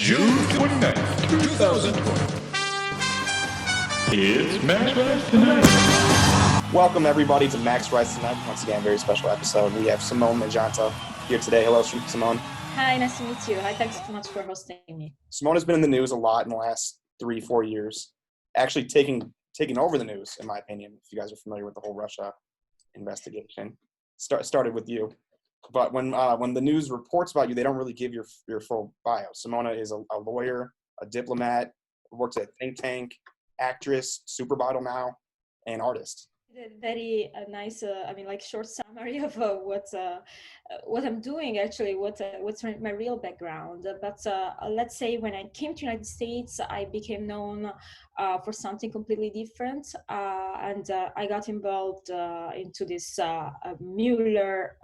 June 29th, 2020. It's Max Rice Tonight. Welcome, everybody, to Max Rice Tonight. Once again, a very special episode. We have Simona Mangiante here today. Hello, Simone. Hi, nice to meet you. Hi, thanks so much for hosting me. Simona's been in the news a lot in the last 3-4 years. Actually taking over the news, in my opinion, if you guys are familiar with the whole Russia investigation. Started with you. But when the news reports about you, they don't really give your full bio. Simona is a lawyer, a diplomat, works at a think tank, actress, supermodel now, and artist. Very nice, short summary of what I'm doing, actually, what's my real background. But let's say when I came to United States, I became known for something completely different. And I got involved into this Mueller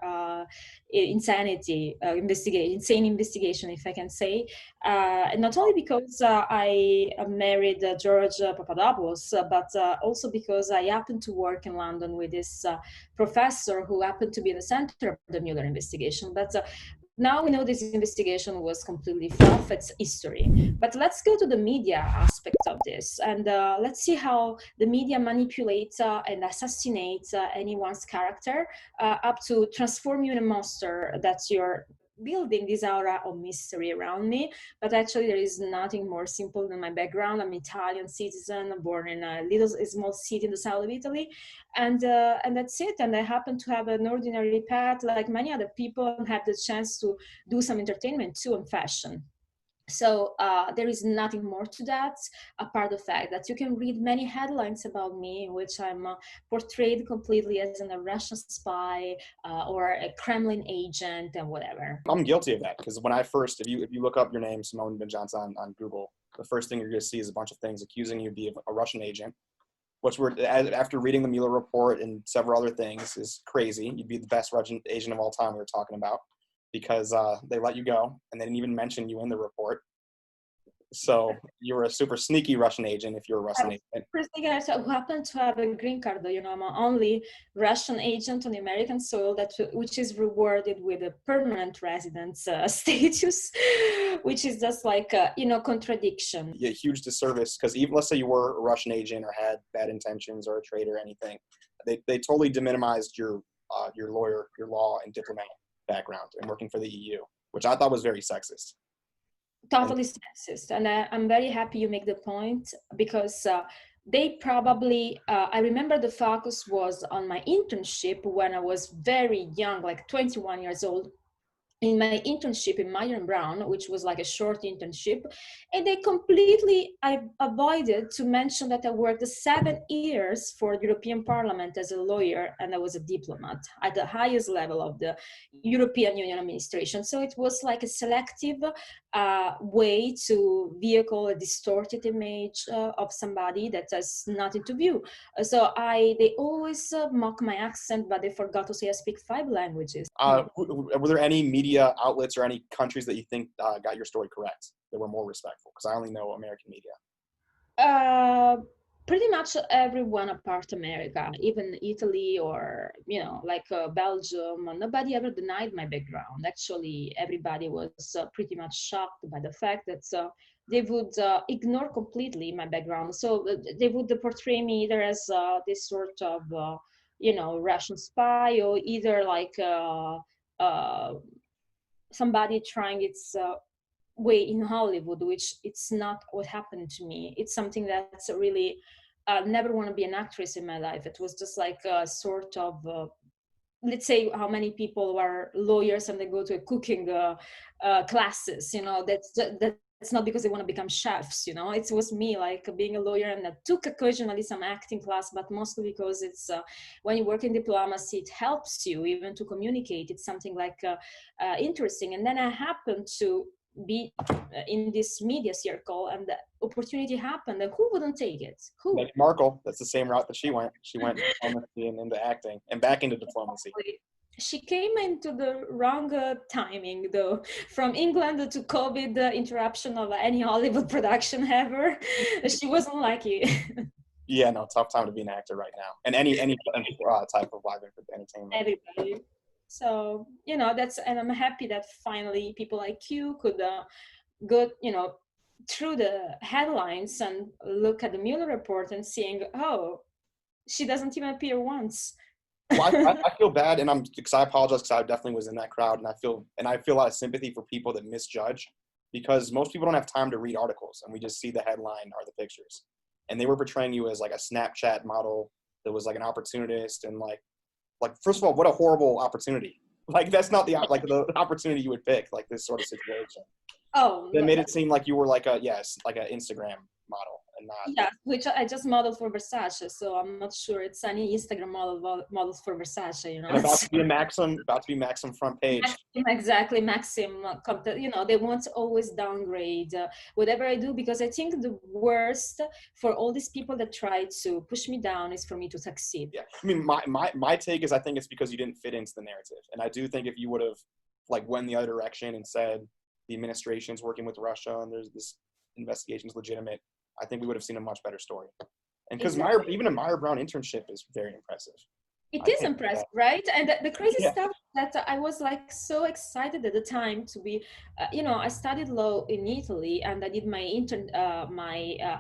insane investigation, if I can say. And not only because I married George Papadopoulos, but also because I happened to work in London with this professor who happened to be in the center of the Mueller investigation. But now we know this investigation was completely false. It's history. But let's go to the media aspect of this, and let's see how the media manipulates and assassinates anyone's character up to transform you in a monster that you're building this aura of mystery around me. But actually there is nothing more simple than my background. I'm Italian citizen, born in a small city in the south of Italy, and that's it. And I happen to have an ordinary path like many other people, and have the chance to do some entertainment too, and fashion. So there is nothing more to that, apart the fact that you can read many headlines about me in which I'm portrayed completely as a Russian spy or a Kremlin agent and whatever. I'm guilty of that because when I first, if you look up your name, Simona Mangiante, on Google, the first thing you're going to see is a bunch of things accusing you of being a Russian agent, which after reading the Mueller report and several other things is crazy. You'd be the best Russian agent of all time we were talking about, because they let you go and they didn't even mention you in the report. So you're a super sneaky Russian agent if you're a Russian agent. First thing I who happened to have a green card, though, I'm only Russian agent on the American soil which is rewarded with a permanent residence status, which is just like contradiction. Yeah, huge disservice, because even let's say you were a Russian agent or had bad intentions or a traitor or anything, they totally deminimized your lawyer, your law and diplomatic background and working for the EU, which I thought was very sexist. Totally sexist. And I'm very happy you make the point, because they probably, I remember the focus was on my internship when I was very young, like 21 years old, in my internship in Meyer and Brown, which was like a short internship. And they I avoided to mention that I worked 7 years for the European Parliament as a lawyer, and I was a diplomat at the highest level of the European Union administration. So it was like a selective way to vehicle a distorted image of somebody that has nothing to view. So they always mock my accent, but they forgot to say I speak 5 languages. Were there any media outlets or any countries that you think got your story correct, that were more respectful? Because I only know American media. Pretty much everyone apart America, even Italy or, Belgium. Nobody ever denied my background. Actually, everybody was pretty much shocked by the fact that they would ignore completely my background. So they would portray me either as this sort of, Russian spy, or either like somebody trying its way in Hollywood, which it's not what happened to me. It's something that's really never want to be an actress in my life. It was just like a sort of let's say how many people are lawyers and they go to a cooking classes, that's not because they want to become chefs, It was me, like being a lawyer, and I took occasionally some acting class, but mostly because it's when you work in diplomacy, it helps you even to communicate. It's something like interesting. And then I happened to be in this media circle, and the opportunity happened, and who wouldn't take it? Who? Like Markle, that's the same route that she went. She went diplomacy and into acting and back into diplomacy. She came into the wrong timing, though. From England to COVID interruption of any Hollywood production ever, she wasn't lucky. Yeah, no, tough time to be an actor right now, and any type of live entertainment. Everybody. So, and I'm happy that finally people like you could go, through the headlines and look at the Mueller report and seeing, oh, she doesn't even appear once. Well, I feel bad, and because I apologize because I definitely was in that crowd, and I feel a lot of sympathy for people that misjudge, because most people don't have time to read articles, and we just see the headline or the pictures, and they were portraying you as like a Snapchat model that was like an opportunist, and like first of all, what a horrible opportunity! Like that's not the opportunity you would pick, like this sort of situation. Oh, They made it seem like you were like an Instagram model and not. yeah, which I just modeled for Versace, so I'm not sure it's any Instagram models for Versace, And about to be Maxim front page. Exactly, Maxim. They want to always downgrade whatever I do, because I think the worst for all these people that try to push me down is for me to succeed. Yeah, I mean, my take is I think it's because you didn't fit into the narrative, and I do think if you would have went the other direction and said the administration's working with Russia and there's this investigation's legitimate, I think we would have seen a much better story. And because Exactly. even a Meyer Brown internship is very impressive. It is impressive, right? And the crazy stuff that I was like so excited at the time to be, I studied law in Italy, and I did my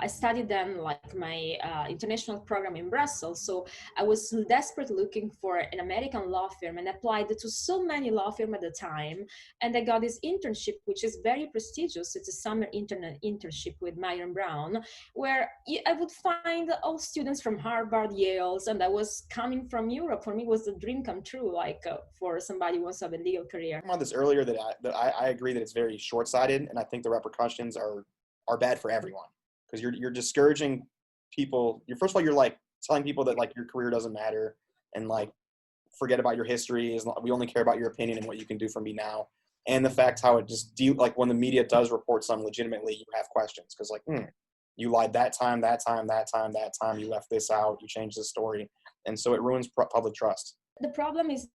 I studied then like my international program in Brussels. So I was desperate looking for an American law firm and applied to so many law firms at the time. And I got this internship, which is very prestigious. It's a summer internship with Meyer Brown, where I would find all students from Harvard, Yale's, and I was coming from Europe. For me, it was a dream come true, for somebody who wants to have a legal career. I talked about this earlier that I agree that it's very short-sighted, and I think the repercussions are bad for everyone, because you're discouraging people. First of all, you're like telling people that like your career doesn't matter, and like forget about your history. We only care about your opinion and what you can do for me now. And the fact how it just when the media does report something legitimately, you have questions because you lied that time, you left this out, you changed the story. And so it ruins public trust. The problem is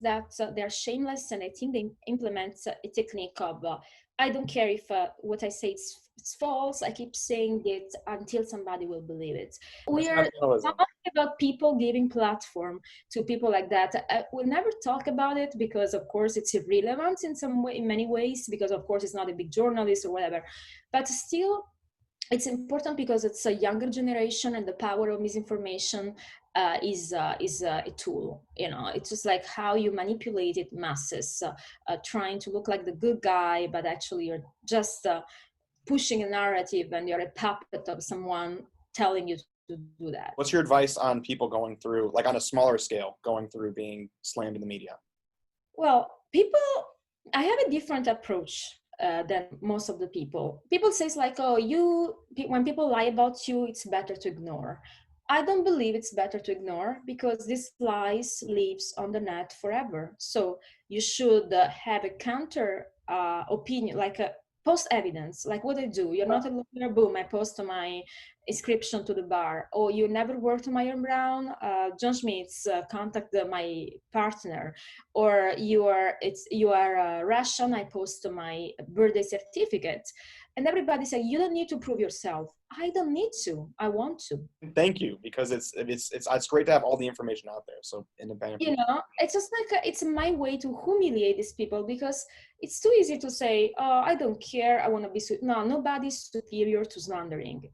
that they're shameless, and I think they implement a technique of, I don't care if what I say it's false, I keep saying it until somebody will believe it. We are talking about people giving platform to people like that. We'll never talk about it because, of course, it's irrelevant in many ways, because, of course, it's not a big journalist or whatever. But still, it's important because it's a younger generation, and the power of misinformation is a tool. It's just like how you manipulated masses, trying to look like the good guy, but actually you're just pushing a narrative, and you're a puppet of someone telling you to do that. What's your advice on people going through, like on a smaller scale, going through being slammed in the media? Well, I have a different approach than most of the people. People say when people lie about you, it's better to ignore. I don't believe it's better to ignore, because this lies lives on the net forever. So you should have a counter opinion, like a post evidence, like what I do. You're not a lawyer, boom, I post my inscription to the bar. Or you never worked on Meyer Brown, John Schmitz, contact my partner. Or you are Russian, I post my birthday certificate. And everybody say, you don't need to prove yourself. I don't need to. I want to. Thank you, because it's great to have all the information out there. So independent. It's just like it's my way to humiliate these people, because it's too easy to say, "Oh, I don't care. I want to be." No, nobody's superior to slandering.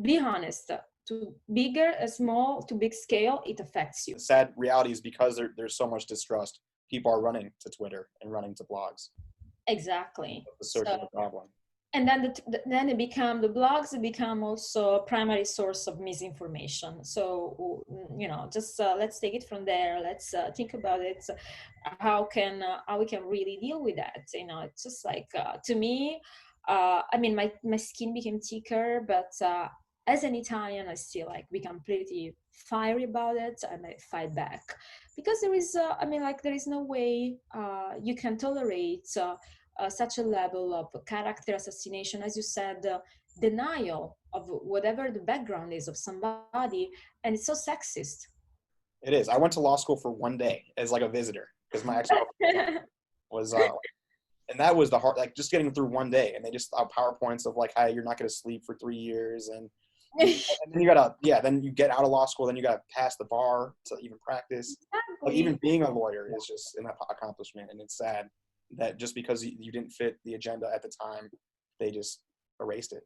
Be honest. To bigger, small, to big scale, it affects you. The sad reality is because there's so much distrust, people are running to Twitter and running to blogs. Exactly. The circular problem. And then the blogs become also a primary source of misinformation. So, just let's take it from there. Let's think about it. How we can really deal with that? It's just like, to me, my skin became thicker, but as an Italian, I still become pretty fiery about it, and I fight back, because there is, there is no way you can tolerate such a level of character assassination, as you said, denial of whatever the background is of somebody, and it's so sexist. It is. I went to law school for one day as like a visitor, because my ex was, and that was the hard, just getting through one day, and they just PowerPoints of hey, you're not going to sleep for 3 years, and then you gotta, then you get out of law school, then you gotta pass the bar to even practice. Exactly. Even being a lawyer is just an accomplishment, and it's sad that just because you didn't fit the agenda at the time, they just erased it.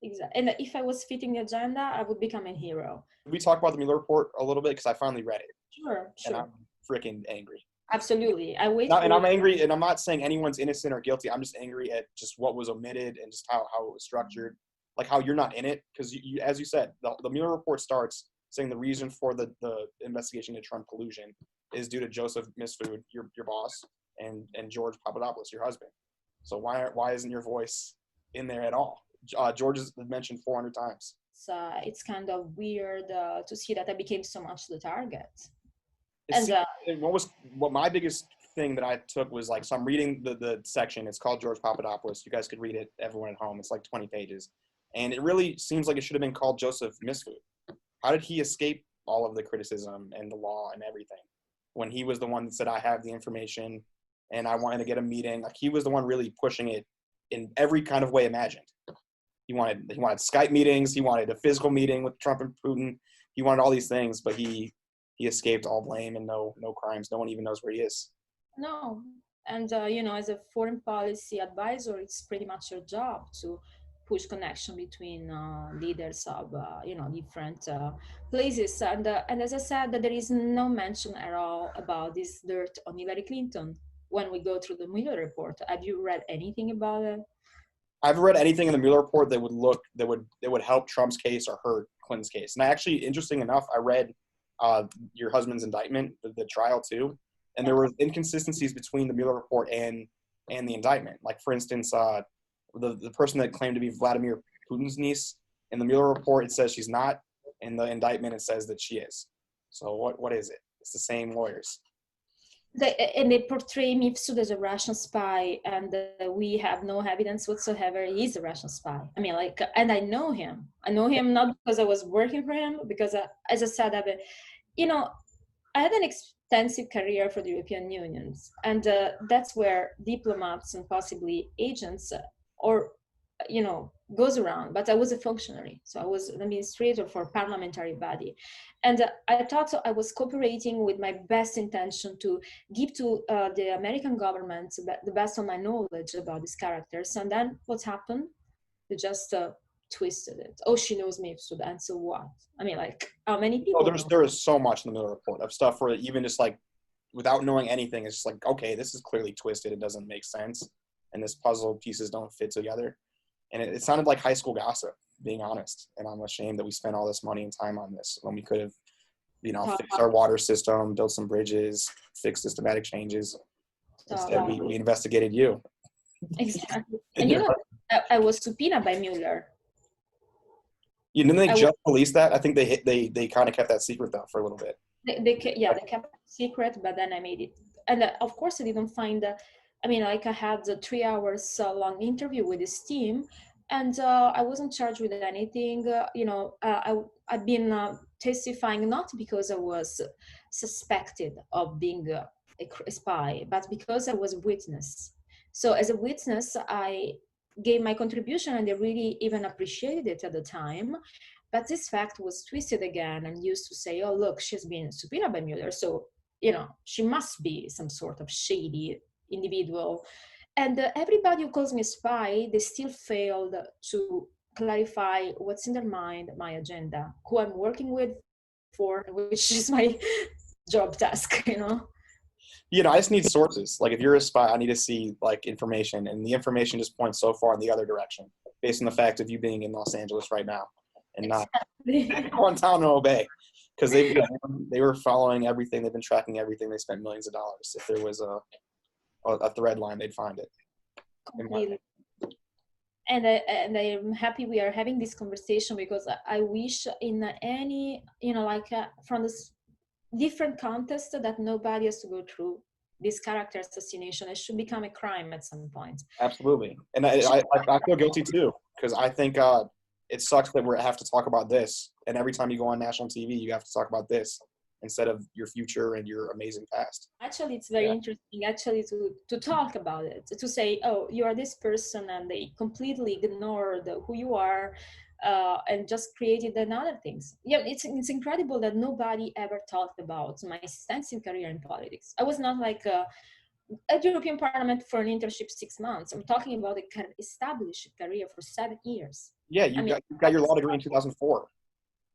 Exactly. And if I was fitting the agenda, I would become a hero. We talked about the Mueller report a little bit because I finally read it. Sure. And I'm freaking angry. Absolutely. I wait and I'm angry, and I'm not saying anyone's innocent or guilty. I'm just angry at just what was omitted and just how it was structured, like how you're not in it. Because you, as you said, the Mueller report starts saying the reason for the investigation into Trump collusion is due to Joseph Misfood, your boss, and George Papadopoulos, your husband. So why isn't your voice in there at all? George is mentioned 400 times. It's kind of weird to see that I became so much the target. What my biggest thing that I took was like, so I'm reading the section. It's called George Papadopoulos. You guys could read it, everyone at home. It's like 20 pages. And it really seems like it should have been called Joseph Misfood. How did he escape all of the criticism and the law and everything when he was the one that said, I have the information and I wanted to get a meeting? Like, he was the one really pushing it in every kind of way imagined. He wanted Skype meetings. He wanted a physical meeting with Trump and Putin. He wanted all these things, but he escaped all blame and no crimes. No one even knows where he is. No. And, as a foreign policy advisor, it's pretty much your job to push connection between leaders of, different places. And as I said, there is no mention at all about this dirt on Hillary Clinton when we go through the Mueller report. Have you read anything about it? I've read anything in the Mueller report that would help Trump's case or hurt Clinton's case. And actually, interesting enough, I read your husband's indictment, the trial too, and there were inconsistencies between the Mueller report and the indictment. Like, for instance, the person that claimed to be Vladimir Putin's niece, in the Mueller report it says she's not, in the indictment it says that she is. So what is it? It's the same lawyers. They portray Mifsud as a Russian spy, and we have no evidence whatsoever he's a Russian spy. I mean, and I know him. I know him not because I was working for him, because as I said, I had an extensive career for the European Union, and that's where diplomats and possibly agents goes around. But I was a functionary, so I was an administrator for a parliamentary body, and I thought I was cooperating with my best intention to give to the American government the best of my knowledge about these characters. And then what happened? They just twisted it. Oh, she knows me, and so what? I mean, how many people? There is so much in the Mueller report of stuff where even just like without knowing anything, it's just like, okay, this is clearly twisted. It doesn't make sense, and this puzzle pieces don't fit together. And it sounded like high school gossip, being honest. And I'm ashamed that we spent all this money and time on this when we could have, fixed our water system, built some bridges, fixed systematic changes. Instead, we investigated you. Exactly. And I was subpoenaed by Mueller. Didn't they just release that? I think they kind of kept that secret though for a little bit. They kept it secret, but then I made it. And of course, I didn't find. I had a 3 hours long interview with this team, and I wasn't charged with anything. I've been testifying not because I was suspected of being a spy, but because I was a witness. So as a witness, I gave my contribution, and they really even appreciated it at the time. But this fact was twisted again and used to say, oh, look, she's been subpoenaed by Mueller, so she must be some sort of shady individual. And everybody who calls me a spy, they still failed to clarify what's in their mind, my agenda, who I'm working with for, which is my job task, I just need sources. Like, if you're a spy, I need to see information, and the information just points so far in the other direction based on the fact of you being in Los Angeles right now and not Guantanamo Bay. Because they were following everything. They've been tracking everything. They spent millions of dollars. If there was a thread line, they'd find it. Completely. And I'm happy we are having this conversation, because I wish in any, from this different context, that nobody has to go through this character assassination. It should become a crime at some point. Absolutely. And I feel guilty too, because I think it sucks that we have to talk about this. And every time you go on national TV, you have to talk about this instead of your future and your amazing past. Actually, it's very interesting to talk about it, to say, oh, you are this person, and they completely ignored who you are and just created another things. Yeah, it's incredible that nobody ever talked about my extensive career in politics. I was not at European Parliament for an internship 6 months. I'm talking about a established career for 7 years. Yeah, I mean, you got your law degree in 2004.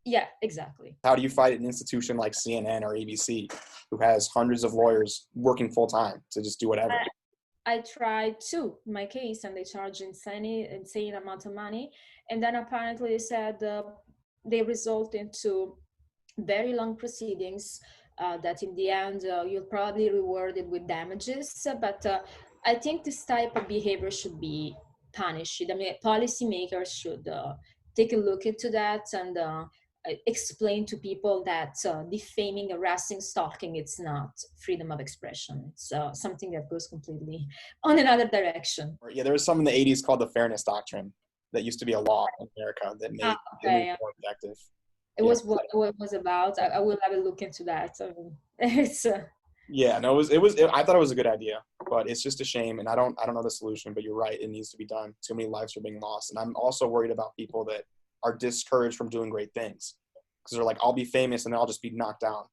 yeah, exactly. How do you fight an institution like CNN or ABC, who has hundreds of lawyers working full time to just do whatever? I tried too, in my case, and they charge insane amount of money. And then apparently they said they result into very long proceedings that in the end you'll probably rewarded with damages. But I think this type of behavior should be punished. I mean, policymakers should take a look into that and explain to people that defaming, harassing, stalking, it's not freedom of expression. It's something that goes completely on another direction. Yeah, there was some in the 80s called the Fairness Doctrine that used to be a law in America that made it more objective. It was what it was about. I will have a look into that. It's yeah, no, it was. I thought it was a good idea, but it's just a shame, and I don't know the solution. But you're right; it needs to be done. Too many lives are being lost, and I'm also worried about people that are discouraged from doing great things because they're like, "I'll be famous, and then I'll just be knocked down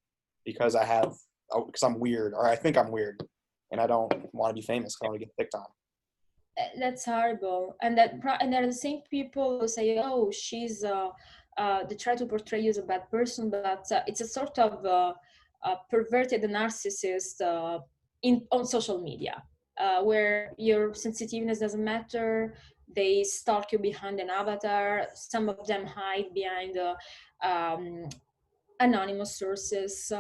because I'm weird, or I think I'm weird, and I don't want to be famous because I want to get picked on." That's horrible, and they're the same people who say, "Oh, she's." They try to portray you as a bad person, but it's a sort of perverted narcissist on social media, where your sensitiveness doesn't matter. They stalk you behind an avatar. Some of them hide behind anonymous sources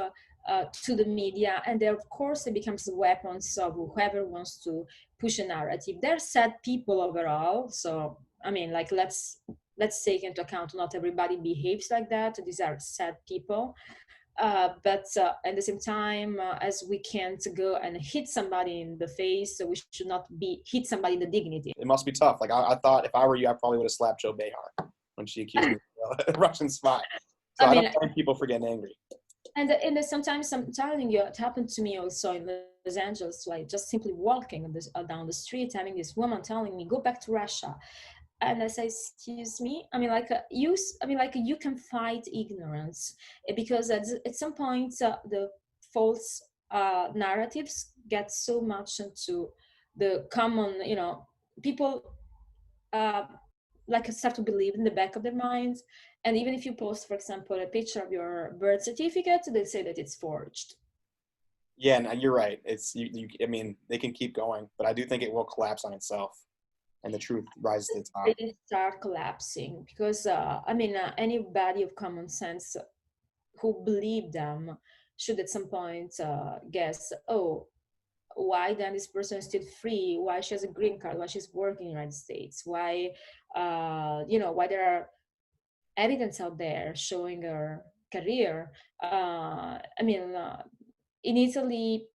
to the media, and they, of course, it becomes weapons of whoever wants to push a narrative. They're sad people overall, so I mean, like let's take into account not everybody behaves like that. These are sad people. But at the same time, as we can't go and hit somebody in the face, so we should not hit somebody in the dignity. It must be tough. Like I thought if I were you, I probably would have slapped Joe Behar when she accused me of a Russian spy. So I don't blame people for getting angry. And sometimes I'm telling you, it happened to me also in Los Angeles, like just simply walking down the street, having this woman telling me, "Go back to Russia." And I say, "Excuse me." I mean, you can fight ignorance because at some point the false narratives get so much into the common, people start to believe in the back of their minds. And even if you post, for example, a picture of your birth certificate, they say that it's forged. Yeah, and you're right. It's I mean, they can keep going, but I do think it will collapse on itself. And the truth rises to the top. They start collapsing because anybody of common sense who believe them should at some point guess, oh, why then this person is still free? Why she has a green card? Why she's working in the United States? Why why there are evidence out there showing her career? In Italy,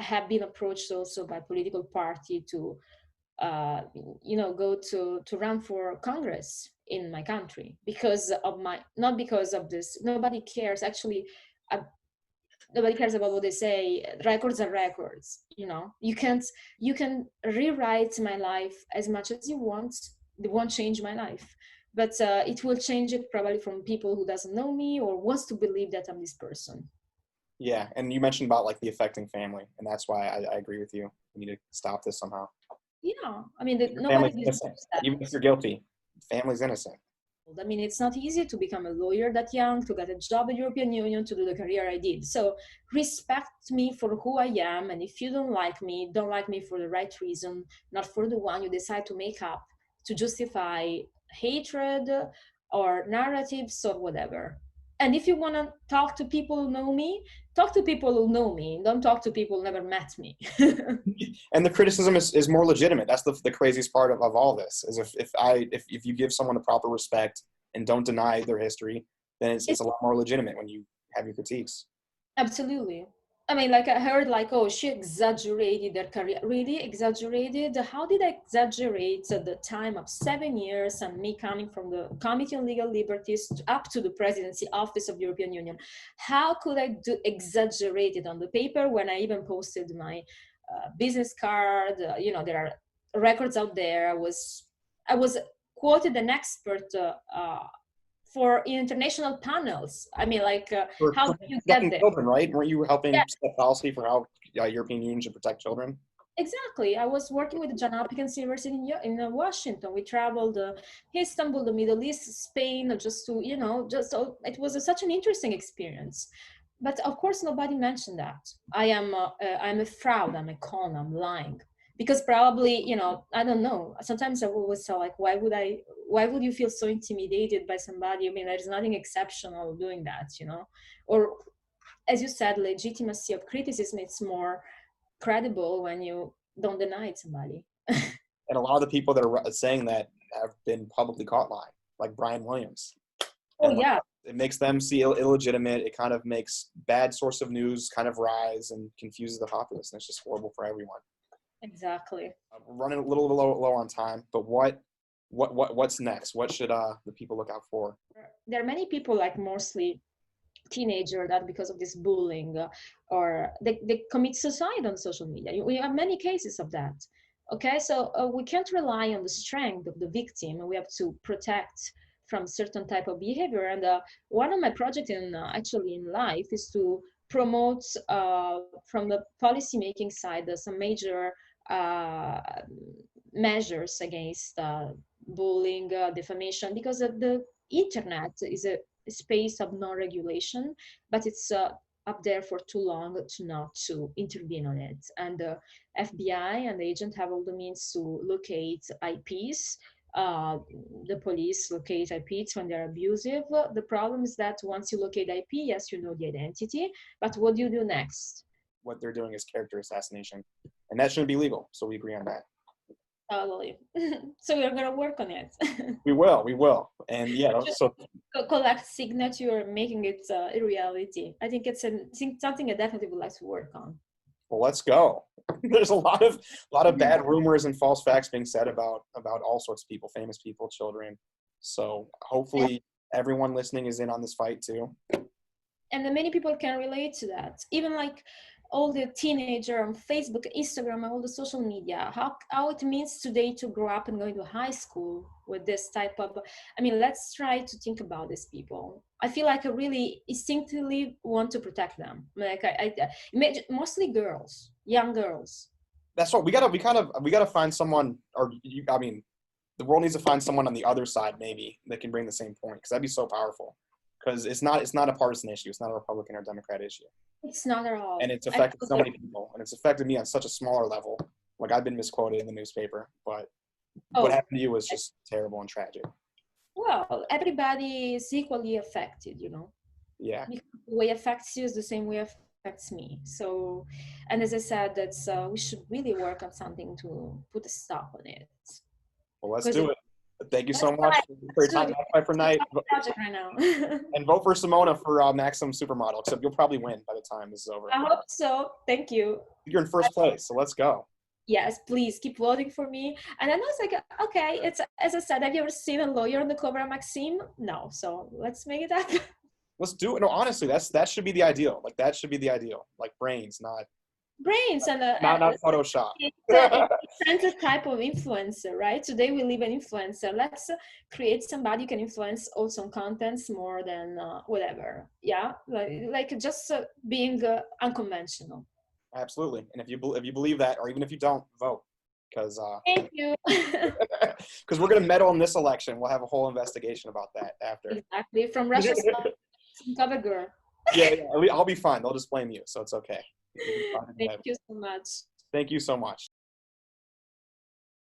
I have been approached also by political party to go to run for Congress in my country because of not because of this. Nobody cares. Actually, nobody cares about what they say. Records are records. You can rewrite my life as much as you want. It won't change my life, but it will change it probably from people who doesn't know me or wants to believe that I'm this person. Yeah, and you mentioned about like the affecting family, and that's why I agree with you. We need to stop this somehow. Yeah, I mean, family's innocent. Even if you're guilty, family's innocent. I mean, it's not easy to become a lawyer that young, to get a job at European Union, to do the career I did. So respect me for who I am. And if you don't like me for the right reason, not for the one you decide to make up to justify hatred or narratives or whatever. And if you want to talk to people who know me, talk to people who know me. Don't talk to people who never met me. And the criticism is more legitimate. That's the craziest part of all this, is if you give someone the proper respect and don't deny their history, then it's a lot more legitimate when you have your critiques. Absolutely. I mean, like I heard, oh, she exaggerated their career. Really exaggerated? How did I exaggerate the time of 7 years and me coming from the Committee on Legal Liberties up to the Presidency Office of the European Union? How could I exaggerate it on the paper when I even posted my business card? There are records out there. I was quoted an expert for international panels. I mean, like, For how do you get protecting there? children, right? Weren't you helping Yeah, set policy for how European Union should protect children? exactly. I was working with the John Hopkins University in Washington. We traveled Istanbul, the Middle East, Spain, just to, it was such an interesting experience. But of course, nobody mentioned that. I'm a fraud, I'm a con, I'm lying. Because probably, I don't know. Sometimes I always say, like, why would you feel so intimidated by somebody? I mean, there's nothing exceptional doing that, Or, as you said, legitimacy of criticism, it's more credible when you don't deny it somebody. And a lot of the people that are saying that have been publicly caught lying, like Brian Williams. Oh And yeah, it makes them see illegitimate. It kind of makes bad source of news kind of rise and confuses the populace, and it's just horrible for everyone. exactly. We're running a little low on time, but what's next? What should the people look out for? There are many people, like mostly teenager, that because of this bullying or they commit suicide on social media. We have many cases of that. Okay, so we can't rely on the strength of the victim. We have to protect from certain type of behavior. And one of my projects actually in life is to promote from the policy making side some major uh, measures against bullying, defamation, because the internet is a space of non-regulation, but it's up there for too long to not to intervene on it. And the FBI and the agent have all the means to locate IPs. Uh, the police locate IPs when they're abusive. The problem is that once you locate IP, yes, you know the identity, but what do you do next? What they're doing is character assassination, and that shouldn't be legal. So we agree on that. Totally. So we're gonna work on it. We will, and yeah. So Collect signature, making it a reality. I think it's something I definitely would like to work on. well, let's go. There's a lot of bad rumors and false facts being said about all sorts of people, famous people, children. So hopefully everyone listening is in on this fight too. And then many people can relate to that. Even like all the teenager on Facebook, Instagram, and all the social media, how it means today to grow up and go into high school with this type of, I mean, let's try to think about these people. I feel like I really instinctively want to protect them. Like I imagine mostly girls, young girls. That's what we gotta find someone, I mean, the world needs to find someone on the other side maybe that can bring the same point, because that'd be so powerful. Because it's not a partisan issue. It's not a Republican or Democrat issue. It's not at all. And it's affected so many people, and it's affected me on such a smaller level. Like, I've been misquoted in the newspaper, but what happened to you was just terrible and tragic. Well, everybody is equally affected, Yeah. Because the way it affects you is the same way it affects me. So, and as I said, that's we should really work on something to put a stop on it. Well, let's do it. Thank you so much for your time. Fight for Night. Project right now. And vote for Simona for Maximum Supermodel, except you'll probably win by the time this is over. I hope so. Thank you. You're in first place, so let's go. Yes, please keep voting for me. And I know it's like, okay, it's, as I said, have you ever seen a lawyer on the cover of Maxim? No, so let's make it happen. Let's do it. No, honestly, that should be the ideal. Like, that should be the ideal. Like, brains, not And not Photoshop. it's a type of influencer, right? Today we live an influencer. Let's create somebody who can influence also on contents more than whatever. Yeah, like just being unconventional. Absolutely. And if you believe that, or even if you don't, vote, because Thank you. because we're gonna meddle in this election. We'll have a whole investigation about that after. Exactly. From Russia's cover girl. Yeah, I'll be fine. They'll just blame you, so it's okay. Thank you so much. Thank you so much.